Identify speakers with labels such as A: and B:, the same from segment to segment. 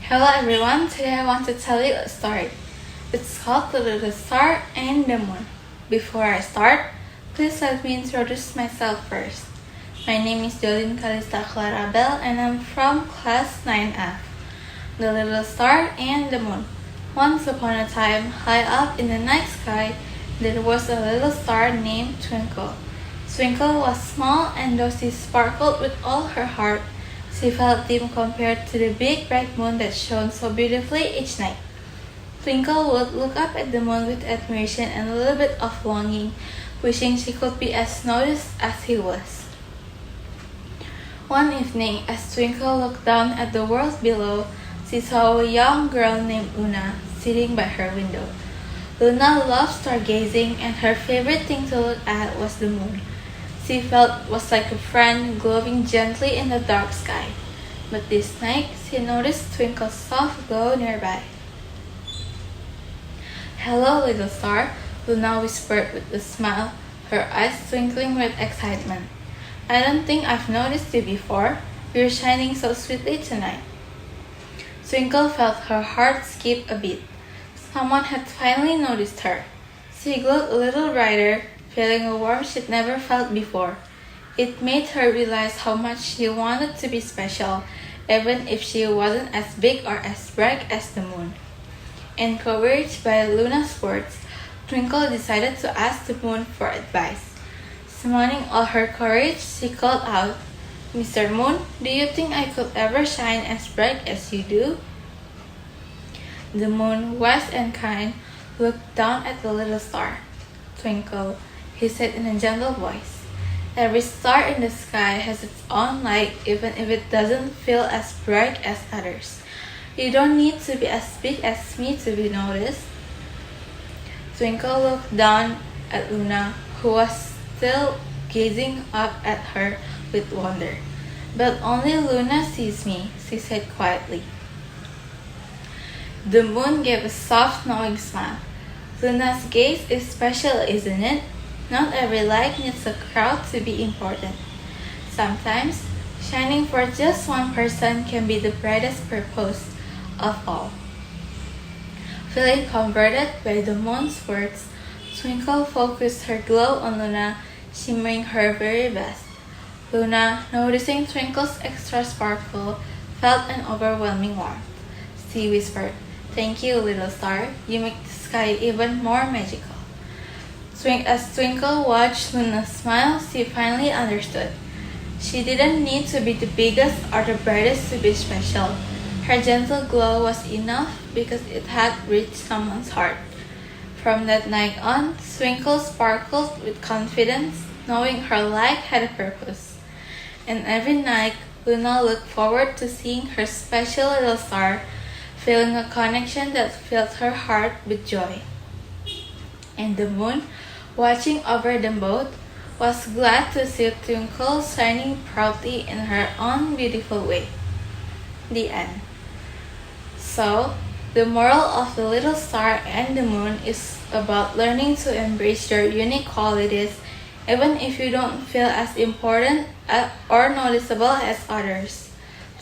A: Hello everyone, today I want to tell you a story. It's called The Little Star and the Moon. Before I start, please let me introduce myself first. My name is Jolin Clarabelle and I'm from class 9F. The Little Star and the Moon. Once upon a time, high up in the night sky, there was a little star named Twinkle. Twinkle was small, and though she sparkled with all her heart, she felt dim compared to the big bright moon that shone so beautifully each night. Twinkle would look up at the moon with admiration and a little bit of longing, wishing she could be as noticed as he was. One evening, as Twinkle looked down at the world below, she saw a young girl named Luna sitting by her window. Luna loved stargazing, and her favorite thing to look at was the moon. She felt was like a friend glowing gently in the dark sky. But this night, she noticed Twinkle's soft glow nearby. "Hello, little star," Luna whispered with a smile, her eyes twinkling with excitement. "I don't think I've noticed you before. You're shining so sweetly tonight." Twinkle felt her heart skip a beat. Someone had finally noticed her. She glowed a little brighter, feeling a warmth she'd never felt before. It made her realize how much she wanted to be special, even if she wasn't as big or as bright as the moon. Encouraged by Luna's words, Twinkle decided to ask the moon for advice. Summoning all her courage, she called out, "Mr. Moon, do you think I could ever shine as bright as you do?" The moon, wise and kind, looked down at the little star. "Twinkle," he said in a gentle voice, "every star in the sky has its own light, even if it doesn't feel as bright as others. You don't need to be as big as me to be noticed." Twinkle looked down at Luna, who was still gazing up at her with wonder. "But only Luna sees me," she said quietly. The moon gave a soft, knowing smile. "Luna's gaze is special, isn't it? Not every light needs a crowd to be important. Sometimes, shining for just one person can be the brightest purpose of all." Feeling comforted by the moon's words, Twinkle focused her glow on Luna, shimmering her very best. Luna, noticing Twinkle's extra sparkle, felt an overwhelming warmth. She whispered, "Thank you, little star. You make the sky even more magical." As Twinkle watched Luna smile, she finally understood. She didn't need to be the biggest or the brightest to be special. Her gentle glow was enough because it had reached someone's heart. From that night on, Twinkle sparkled with confidence, knowing her light had a purpose. And every night, Luna looked forward to seeing her special little star, feeling a connection that filled her heart with joy. And the moon, watching over them both, was glad to see Twinkle shining proudly in her own beautiful way. The end. So, the moral of The Little Star and the Moon is about learning to embrace your unique qualities, even if you don't feel as important or noticeable as others.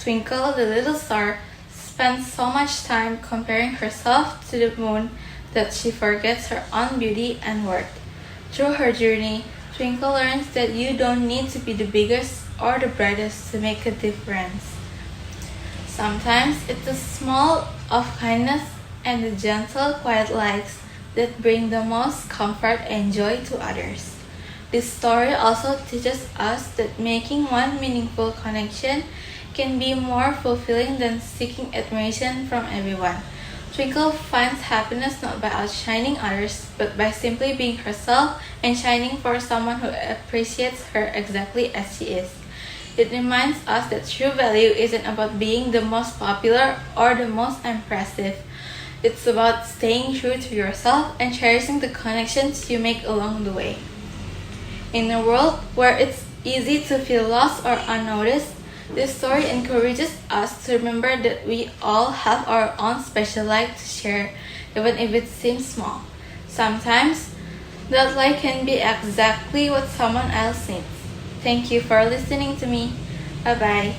A: Twinkle, the little star, spends so much time comparing herself to the moon that she forgets her own beauty and worth. Through her journey, Twinkle learns that you don't need to be the biggest or the brightest to make a difference. Sometimes it's the small of kindness and the gentle, quiet lights that bring the most comfort and joy to others. This story also teaches us that making one meaningful connection can be more fulfilling than seeking admiration from everyone. Twinkle finds happiness not by outshining others, but by simply being herself and shining for someone who appreciates her exactly as she is. It reminds us that true value isn't about being the most popular or the most impressive. It's about staying true to yourself and cherishing the connections you make along the way. In a world where it's easy to feel lost or unnoticed, this story encourages us to remember that we all have our own special light to share, even if it seems small. Sometimes, that light can be exactly what someone else needs. Thank you for listening to me. Bye-bye.